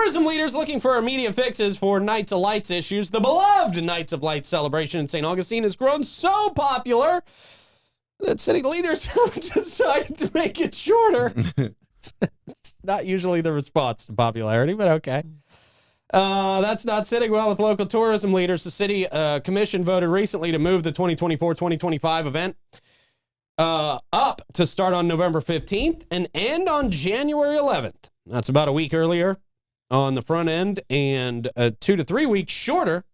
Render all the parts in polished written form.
Tourism leaders looking for immediate fixes for Nights of Lights issues. The beloved Nights of Lights celebration in St. Augustine has grown so popular that city leaders have decided to make it shorter. It's not usually the response to popularity, but okay. That's not sitting well with local tourism leaders. The city commission voted recently to move the 2024-2025 event up to start on November 15th and end on January 11th. That's about a week earlier on the front end and 2 to 3 weeks shorter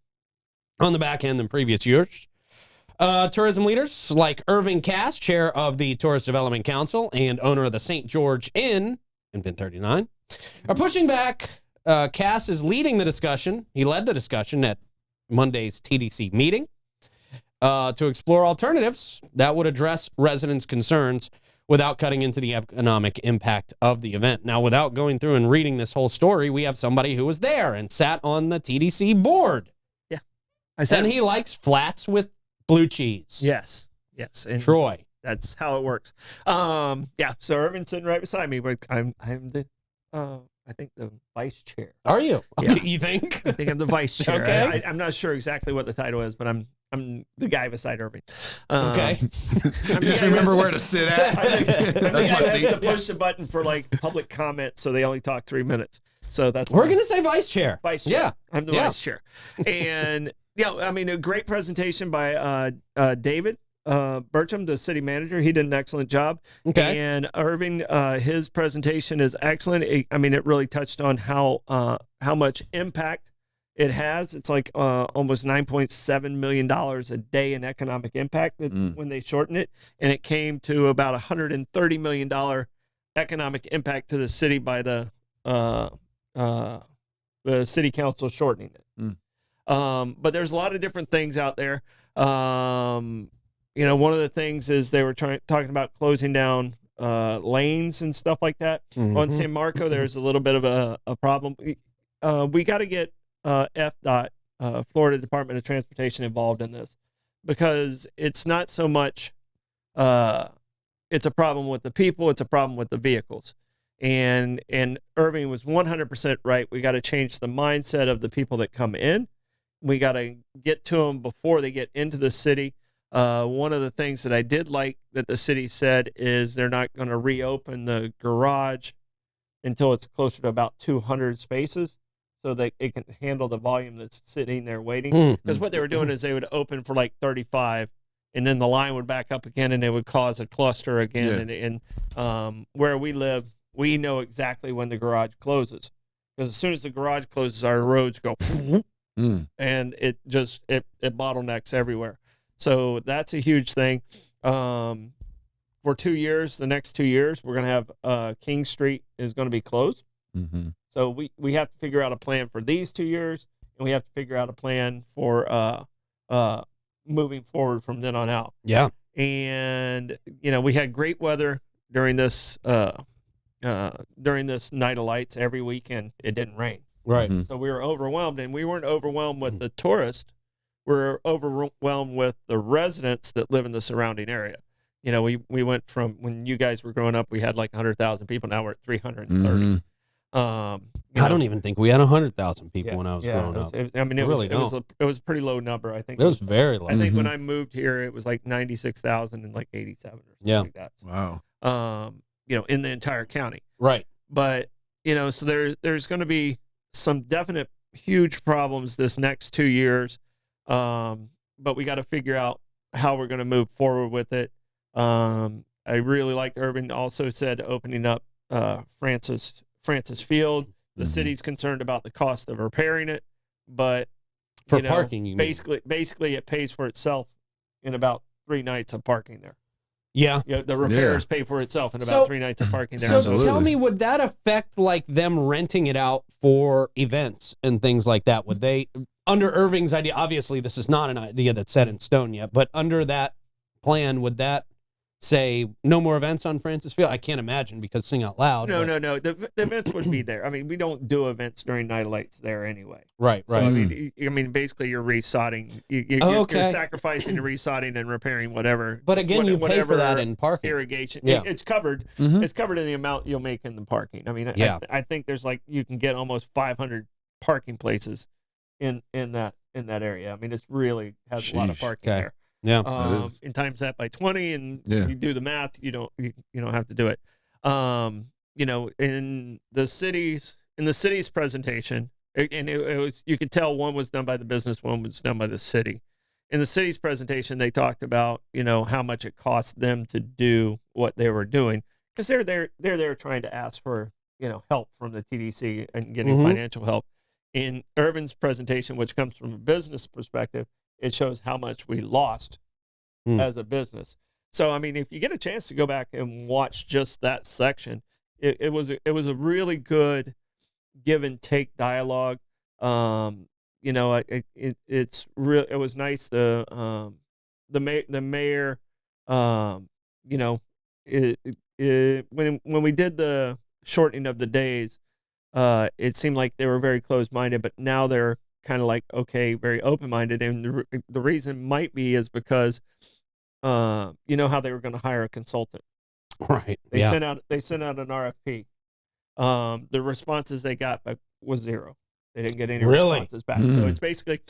on the back end than previous years. Tourism leaders like Irving Cass, chair of the Tourist Development Council and owner of the St. George Inn in Pin 39, are pushing back. Cass is leading the discussion. He led the discussion at Monday's TDC meeting to explore alternatives that would address residents' concerns without cutting into the economic impact of the event. Now, without going through and reading this whole story, we have somebody who was there and sat on the TDC board. Yeah. And he likes flats with blue cheese. Yes. And Troy. That's how it works. Yeah. So Irvin's sitting right beside me, but I'm the I think the vice chair. Are you? Yeah. Okay, you think? I think I'm the vice chair. Okay. I'm not sure exactly what the title is, but I'm the guy beside Irving. Okay. Just remember where to sit at. That's my seat. To push the button for like public comment, so they only talk 3 minutes. So that's we're gonna say vice chair. Vice chair. Yeah, I'm the vice chair. And I mean, a great presentation by David Burcham, the city manager. He did an excellent job. Okay. And Irving, his presentation is excellent. It really touched on how much impact it has. It's like almost $9.7 million a day in economic impact when they shorten it. And it came to about $130 million economic impact to the city by the city council shortening it. But there's a lot of different things out there. One of the things is they were talking about closing down lanes and stuff like that. On San Marco, there's a little bit of a problem. We got to get FDOT, Florida Department of Transportation, involved in this, because it's not so much it's a problem with the people, it's a problem with the vehicles. And Irving was 100% right. We got to change the mindset of the people that come in. We got to get to them before they get into the city. One of the things that I did like that the city said is they're not going to reopen the garage until it's closer to about 200 spaces, so that it can handle the volume that's sitting there waiting. Because what they were doing is they would open for like 35, and then the line would back up again, and it would cause a cluster again. Yeah. And where we live, we know exactly when the garage closes, because as soon as the garage closes, our roads go, and it bottlenecks everywhere. So that's a huge thing. For 2 years, the next 2 years, we're going to have King Street is going to be closed. So we have to figure out a plan for these 2 years, and we have to figure out a plan for moving forward from then on out. Yeah. And, we had great weather during this Night of Lights every weekend. It didn't rain. Right. So we were overwhelmed, and we weren't overwhelmed with the tourists. We're overwhelmed with the residents that live in the surrounding area. We went from, when you guys were growing up, we had like 100,000 people. Now we're at 330. I don't even think we had 100,000 people when I was growing up. It was a pretty low number. I think it was very low. I think when I moved here, it was like 96,000 and like 87 or something like that. Wow. In the entire county. Right. But, so there's going to be some definite huge problems this next 2 years. But we got to figure out how we're going to move forward with it. I really liked Irving also said opening up Francis Field. The city's concerned about the cost of repairing it, but for parking, you basically it pays for itself in about 3 nights of parking there. Yeah. The repairs pay for itself in about 3 nights of parking there. So tell me, would that affect like them renting it out for events and things like that? Would they, under Irving's idea, obviously this is not an idea that's set in stone yet, but under that plan, would that say no more events on Francis Field? I can't imagine because Sing Out Loud. No, but- no. The events would be there. I mean, we don't do events during Night of Lights there anyway. Right, So, right. I mean, basically, you're resodding. Okay. You're sacrificing and resodding and repairing whatever. But again, you pay for that in parking. Irrigation. Yeah. It's covered. Mhm. It's covered in the amount you'll make in the parking. I mean, Yeah. I think there's like you can get almost 500 parking places in that area. I mean, it's really has a lot of Sheesh. parking Okay. there. Yeah. That is. And times that by 20, and Yeah. you do the math. You don't have to do it. You know, in the city's presentation, and it was, you could tell one was done by the business, one was done by the city. In the city's presentation, they talked about, you know, how much it cost them to do what they were doing, because they're there trying to ask for, you know, help from the TDC and getting Mhm. financial help. In Irvin's presentation, which comes from a business perspective, it shows how much we lost Hmm. as a business. So, I mean, if you get a chance to go back and watch just that section, it was a really good give and take dialogue. You know, it's real. It was nice. The mayor, you know, when we did the shortening of the days, it seemed like they were very close minded, but now they're kind of like, okay, very open minded, and the reason might be is because you know how they were going to hire a consultant. Right. They Yeah. sent out an RFP. The responses they got was zero. They didn't get any Really? responses back. So it's basically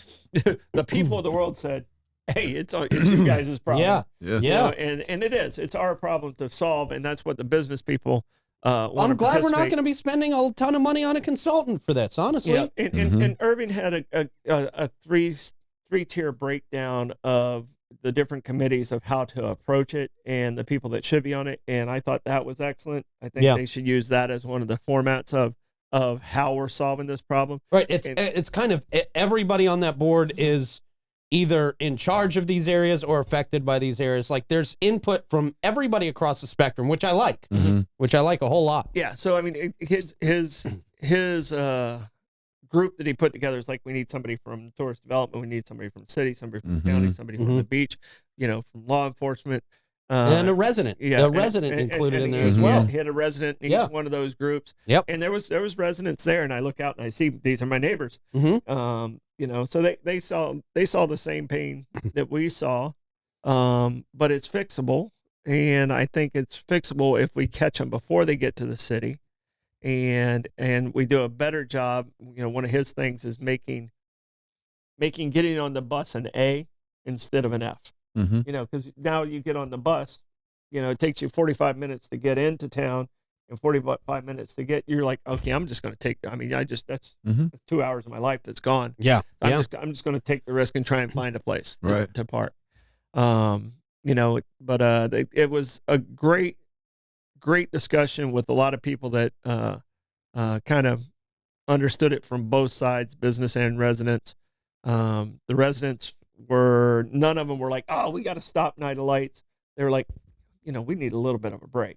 the people of the world said, "Hey, it's you guys' problem." Yeah. Yeah. You Yeah. know, and it is. It's our problem to solve, and that's what the business people want. I'm glad we're not going to be spending a ton of money on a consultant for this, honestly. Yeah, and Irving had a three-tier breakdown of the different committees of how to approach it and the people that should be on it, and I thought that was excellent. I think Yeah. they should use that as one of the formats of how we're solving this problem. Right. It's kind of everybody on that board is either in charge of these areas or affected by these areas. Like there's input from everybody across the spectrum, which I like, which I like a whole lot. Yeah, so I mean, his group that he put together is like, we need somebody from tourist development, we need somebody from the city, somebody from the county, somebody from the beach, you know, from law enforcement. And a resident, Yeah, a resident included in there as as well. well. He had a resident in Yeah. each one of those groups. Yep. And there was residents there, and I look out and I see these are my neighbors. Mhm. You know, so they saw the same pain that we saw, but it's fixable, and I think it's fixable if we catch them before they get to the city, and we do a better job. You know, one of his things is making getting on the bus an A instead of an F. You know, because now you get on the bus, you know, it takes you 45 minutes to get into town and 45 minutes to get. You're like, okay, I'm just going to take. I mean, that's 2 hours of my life that's gone. Yeah. I'm just going to take the risk and try and find a place to park. You know, but it was a great discussion with a lot of people that kind of understood it from both sides, business and residents. The residents none of them were like, oh, we got to stop Night of Lights. They were like, you know, we need a little bit of a break.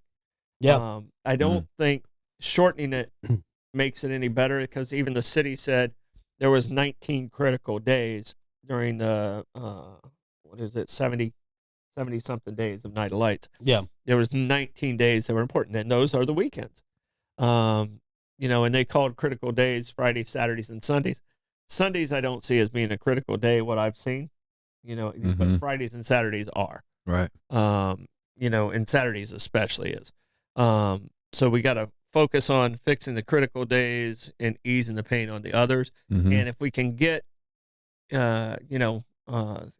Yeah. I don't think shortening it makes it any better, because even the city said there was 19 critical days during the 70 something days of Night of Lights. Yeah. There was 19 days that were important, and those are the weekends. You know, and they called critical days Fridays, Saturdays, and Sundays. Sundays I don't see as being a critical day, what I've seen. You know, but Fridays and Saturdays are. Right. You know, and Saturdays especially is. So we got to focus on fixing the critical days and easing the pain on the others. And if we can get, you know,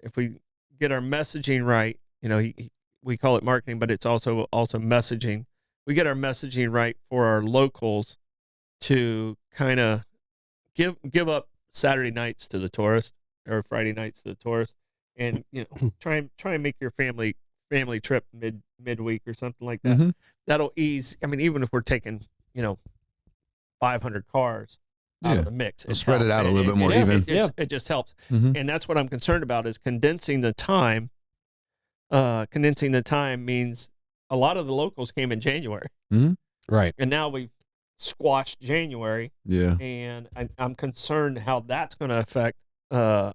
if we get our messaging right, you know, we call it marketing, but it's also messaging. We get our messaging right for our locals to kind of give up Saturday nights to the tourist, or Friday nights to the tourist, and, you know, try and make your family trip midweek or something like that. That'll ease. I mean, even if we're taking, you know, 500 cars out of the mix, Spread it out a little bit more even. It just helps. And that's what I'm concerned about, is condensing the time. Condensing the time means a lot of the locals came in January. Right. And now we've squashed January. Yeah. And I'm concerned how that's going to affect the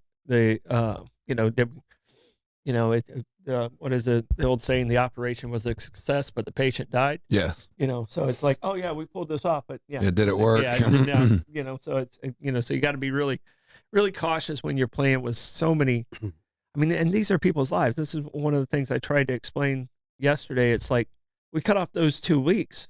you know, you know, what is it? The old saying, the operation was a success, but the patient died. Yes. You know, so it's like, oh yeah, we pulled this off, but yeah, Did it work? Yeah, you know, so it's, you know, so you got to be really, really cautious when you're playing with so many. I mean, and these are people's lives. This is one of the things I tried to explain yesterday. It's like we cut off those 2 weeks,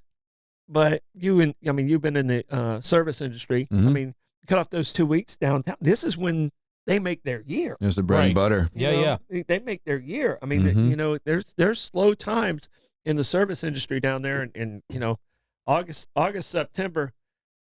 but you've been in the service industry. I mean, cut off those 2 weeks downtown. This is when they make their year. There's the bread and butter. Yeah. They make their year. I mean, you know, there's slow times in the service industry down there, and you know, August, September,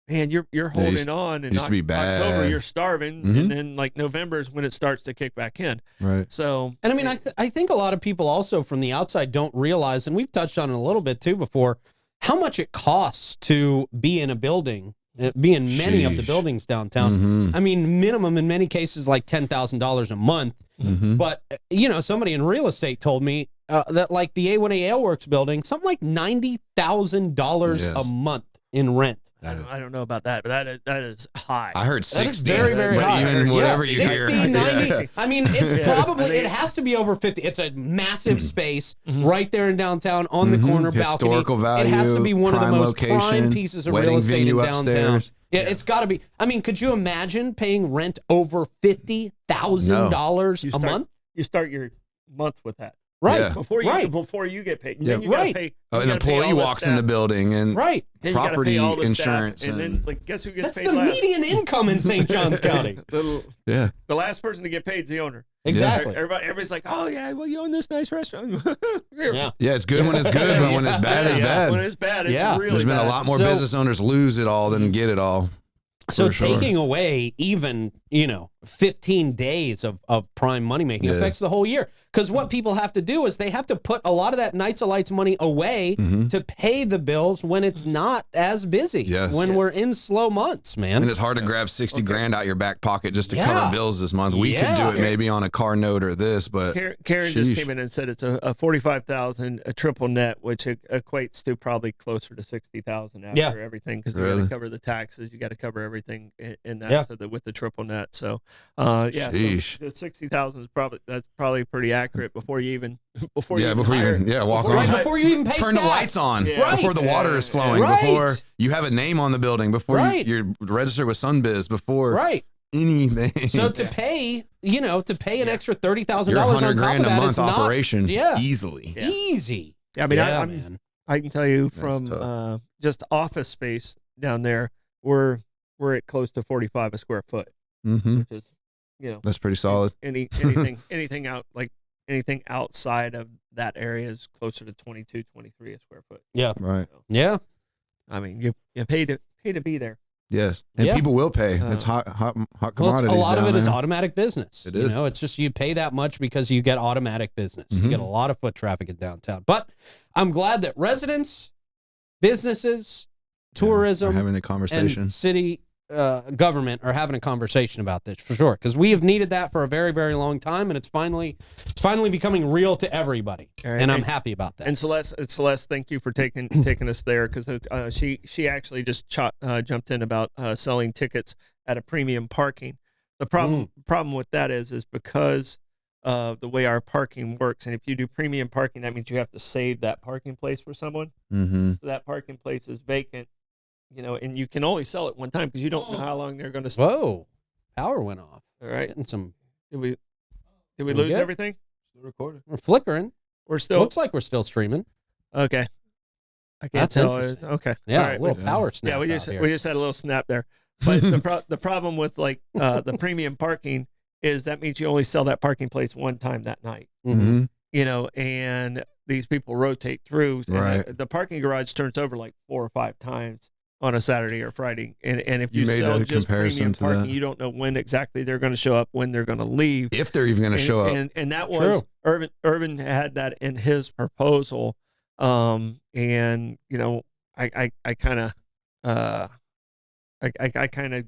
man, you're holding on, and used to be bad. October you're starving, and then like November is when it starts to kick back in. Right. So, And I mean, I think a lot of people also from the outside don't realize, and we've touched on it a little bit too before, how much it costs to be in a building. Be in many of the buildings downtown. I mean, minimum in many cases like $10,000 a month. But you know, somebody in real estate told me that like the A1A Aleworks building, something like $90,000 a month in rent. I don't know about that, but that is high. I heard 60. That is very, very but high. Even whatever yeah, you 60, hear. 90. I mean, it's probably, it has to be over 50. It's a massive space right there in downtown on the corner balcony. Historical value. It has to be one of the prime most prime location, pieces of wedding real estate in venue downtown. upstairs. Yeah, it's got to be. I mean, could you imagine paying rent over $50,000 a month? You start your month with that. Right. Yeah. Before you get paid. And Yeah. then you gotta pay. An employee walks in the building and Right. Then you gotta property pay all the insurance. staff, and then like guess who gets That's paid the last? median income in St. Johns County. yeah. The last person to get paid is the owner. Exactly. Everybody's like, oh yeah, well you own this nice restaurant. Yeah. Yeah, it's good when it's good, but when it's bad, it's bad. When it's bad, it's Yeah. really There's been bad. a lot more So- business owners lose it all than get it all. So For sure. taking away even, 15 days of prime money making affects the whole year. Because what people have to do is they have to put a lot of that Nights of Lights money away to pay the bills when it's not as busy. Yes. When we're in slow months, man. And it's hard to grab 60 grand out your back pocket just to Yeah. cover bills this month. We could do it maybe on a car note or this, but Karen just sheesh. came in and said it's a 45,000 a triple net, which equates to probably closer to 60,000 after everything, because you got Really? to cover the taxes, you got to cover everything in that. Yeah. So that with the triple net, so Sheesh. so the 60,000 is probably pretty accurate before you even before you even walk before on. you- Before you even pay Turn the staff. lights on Yeah. before the water is flowing, Right. before you have a name on the building, before Right. you're registered with Sunbiz, before Right. anything. So to pay, an extra $30,000 you're on $100 top grand of a that month is not operation yeah. easily. Yeah. easy. I mean, Yeah, I'm man. I can tell you That's from tough. just office space down there, we're at close to 45 a square foot, Mm-hmm. which is, That's pretty solid. anything outside of that area is closer to 22, 23 a square foot. Yeah. Right. So, Yeah. I mean, you pay to be there. Yes. And Yeah. people will pay. Uh, It's hot Well, commodities. a lot of down it is there. automatic business. It is. It's just you pay that much because you get automatic business. You get a lot of foot traffic in downtown. But I'm glad that residents, businesses, tourism, We're having a conversation. and city government are having a conversation about this for sure, because we have needed that for a very, very long time, and it's finally becoming real to everybody, All right, and I'm happy about that. And Celeste, thank you for taking us there, because she actually just jumped in about selling tickets at a premium parking. The problem with that is because of the way our parking works, and if you do premium parking, that means you have to save that parking place for someone. Mm-hmm. So that parking place is vacant, and you can only sell it one time because you don't know how long they're going to stay. Whoa, power went off. All right. Getting some. Did we We lose good? everything? Recorded. We're flickering. We're still Looks like we're still streaming. okay. I can't That's tell. interesting. Okay. Yeah, All right. a little power snap. Yeah, we out here. just had a little snap there. But the problem with the premium parking is that means you only sell that parking place one time that night. Mhm. And these people rotate through. And Right. the parking garage turns over like 4 or 5 times on a Saturday or Friday. And if You you made sell a just comparison premium to parking, that. you don't know when exactly they're going to show up, when they're going to leave. If they're even going to show up. And that was Irvin had that in his proposal. I kind of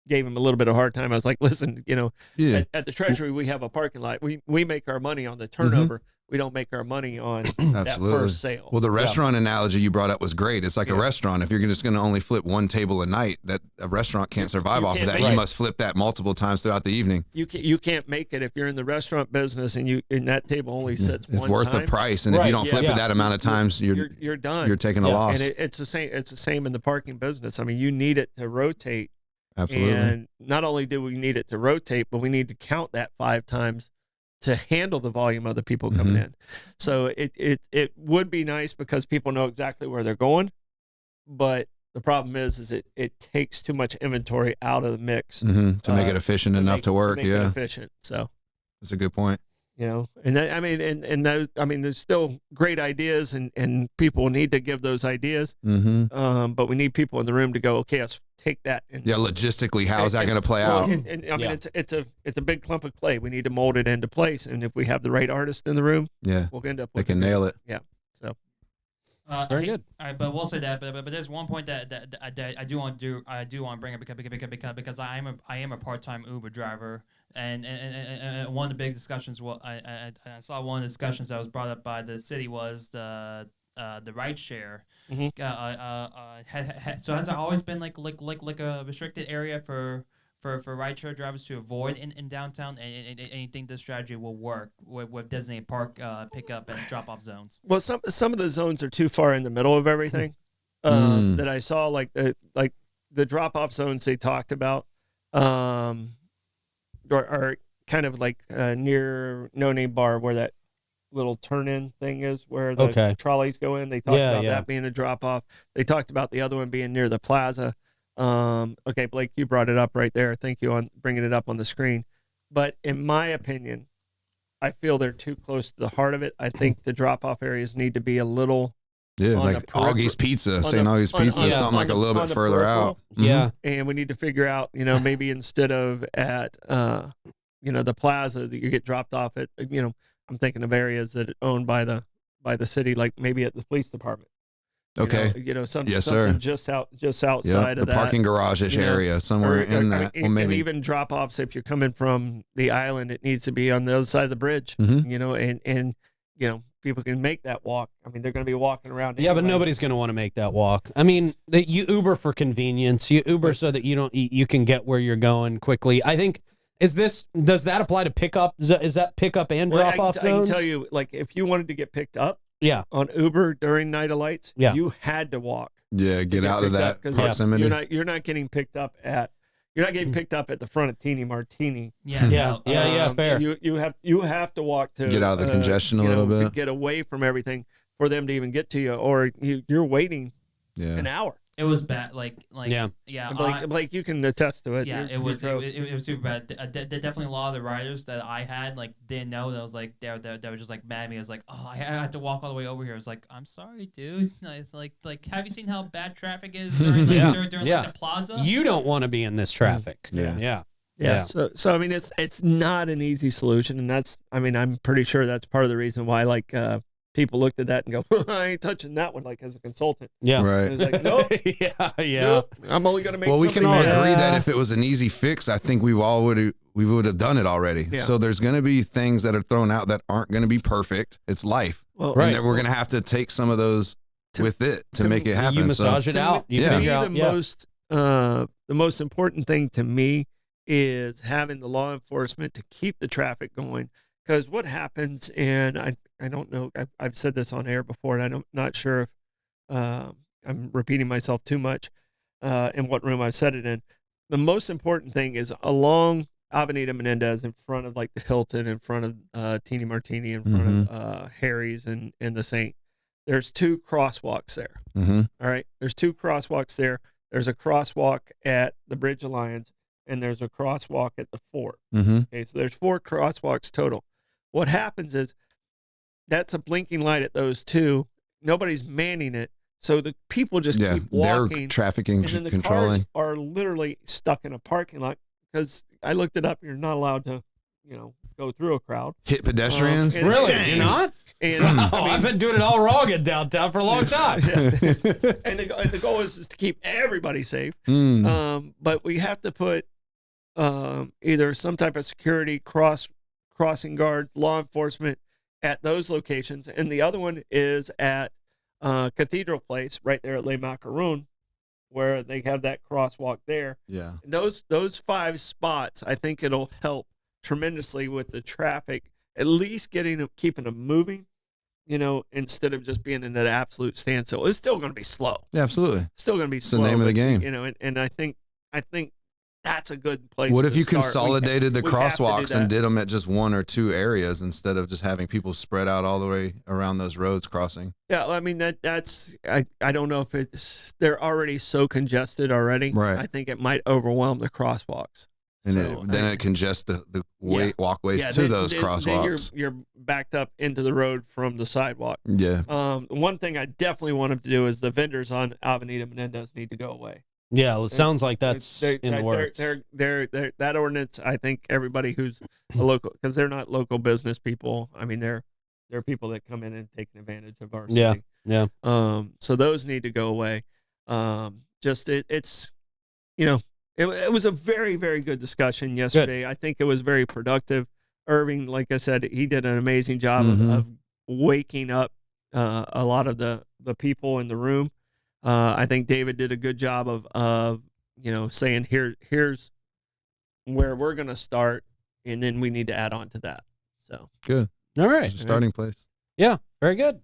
gave him a little bit of a hard time. I was like, listen, Yeah. at the Treasury, we have a parking lot. We make our money on the turnover. we don't make our money on that Absolutely. first sale. Well, the restaurant analogy you brought up was great. It's like a Yeah. restaurant. If you're just going to only flip one table a night, that a restaurant can't survive off of can't that. make You it. must flip that multiple times throughout the evening. You can't make it if you're in the restaurant business and that table only sits It's one worth time. the price, and if you don't flip it that amount of times, You're done. you're taking a Yeah. loss. And it's the same. It's the same in the parking business. I mean, you need it to rotate. Absolutely. And not only do we need it to rotate, but we need to count that 5 times to handle the volume of the people coming in. So it would be nice because people know exactly where they're going, but the problem is it takes too much inventory out of the mix to make it efficient enough to work. make it Yeah, efficient. So that's a good point. and that, I mean, and those, I mean, there's still great ideas, and people need to give those ideas. But we need people in the room to go, okay, let's take that. And, Logistically, how is that going to play out? And I mean, it's a big clump of clay. We need to mold it into place, and if we have the right artist in the room, we'll end up. They can nail it. Yeah. So. Very good. All right, but we'll say that. But there's one point that I do want to bring up because I am a part-time Uber driver, and one of the big discussions I saw one of the discussions that was brought up by the city was the ride share. So has there always been like a restricted area for rideshare drivers to avoid in downtown, and you think this strategy will work with designated park pickup and drop off zones? Well, some of the zones are too far in the middle of everything. That I saw, like the drop off zones they talked about, are kind of like near No Name Bar where that little turn in thing is, where the trolleys go in. They talked about that being a drop off. They talked about the other one being near the plaza. Okay, Blake, you brought it up right there. Thank you on bringing it up on the screen. But in my opinion, I feel they're too close to the heart of it. I think the drop-off areas need to be a little like Augie's Pizza, St. Augie's Pizza, something like a little bit further out. Yeah. And we need to figure out, maybe instead of at, the plaza that you get dropped off at, I'm thinking of areas that are owned by the city, like maybe at the police department. Okay. Something sir. just outside of the that parking garage-ish area, somewhere in that. Well, maybe. And even drop-offs, if you're coming from the island, it needs to be on the other side of the bridge, and people can make that walk. I mean, they're going to be walking around. Yeah, anyway. but nobody's going to want to make that walk. I mean, you Uber for convenience. You Uber so that you can get where you're going quickly. I think, does that apply to pickup? Is that pickup and drop-off zones? I can tell you, like, if you wanted to get picked up, on Uber during Night of Lights, you had to walk. Yeah, get out of that proximity. You're not getting picked up at the front of Teeny Martini. Fair. You have to walk to get out of the congestion a little bit, to get away from everything for them to even get to you, or you're waiting an hour. It was bad. Blake, you can attest to it. Yeah, it was super bad. Definitely a lot of the riders that I had didn't know. That was like they were just like mad at me. I was like, oh, I had to walk all the way over here. I was like, I'm sorry, dude. It's like have you seen how bad traffic is during the plaza? You don't want to be in this traffic. Yeah. So I mean, it's not an easy solution, and I'm pretty sure that's part of the reason why people looked at that and go, I ain't touching that one, as a consultant. Yeah. Right. It's like, nope. Nope. I'm only going to make we can all mad. agree that if it was an easy fix, I think we would have done it already. Yeah. So there's going to be things that are thrown out that aren't going to be perfect. It's life. Well, And we're going to have to take some of those with it to make it happen. You massage it out. You figure out. The most important thing to me is having the law enforcement to keep the traffic going. Because what happens, and I don't know, I've said this on air before, and I'm not sure if I'm repeating myself too much in what room I've said it in. The most important thing is along Avenida Menendez, in front of the Hilton, in front of Teeny Martini, in front of Harry's and the Saint. There's 2 crosswalks there. All right, there's 2 crosswalks there. There's a crosswalk at the Bridge Alliance, and there's a crosswalk at the Fort. Okay, so there's 4 crosswalks total. What happens is that's a blinking light at those 2. Nobody's manning it, so the people just keep walking. They're trafficking, and then the controlling. cars are literally stuck in a parking lot because I looked it up. You're not allowed to, go through a crowd. Hit pedestrians? Really? Dang. You're not? And I've been doing it all wrong in downtown for a long time. And the goal is to keep everybody safe. But we have to put either some type of security crossing guard, law enforcement at those locations, and the other one is at Cathedral Place, right there at Les Macaroons, where they have that crosswalk there. Yeah. And those 5 spots, I think it'll help tremendously with the traffic, at least keeping them moving, instead of just being in an absolute standstill. It's still going to be slow. Yeah, absolutely. Still going to be It's slow. the name of the game. And I think that's a good place. What if you start. consolidated the we have to do crosswalks and that. did them at just 1 or 2 areas instead of just having people spread out all the way around those roads crossing? Yeah, I mean that's I don't know if they're already so congested already. Right. I think it might overwhelm the crosswalks. And So, then it congests the walkways to those crosswalks. Then you're backed up into the road from the sidewalk. Yeah. One thing I definitely want them to do is the vendors on Avenida Menendez need to go away. Yeah, well, it sounds like that's in the works. They're that ordinance. I think everybody who's a local, because they're not local business people. I mean, they're people that come in and take advantage of our city. Yeah. So those need to go away. It was a very, very good discussion yesterday. I think it was very productive. Irving, like I said, he did an amazing job of waking up a lot of the people in the room. I think David did a good job of saying here's where we're going to start, and then we need to add on to that. So Good. All right. It's a starting place. Yeah, very good.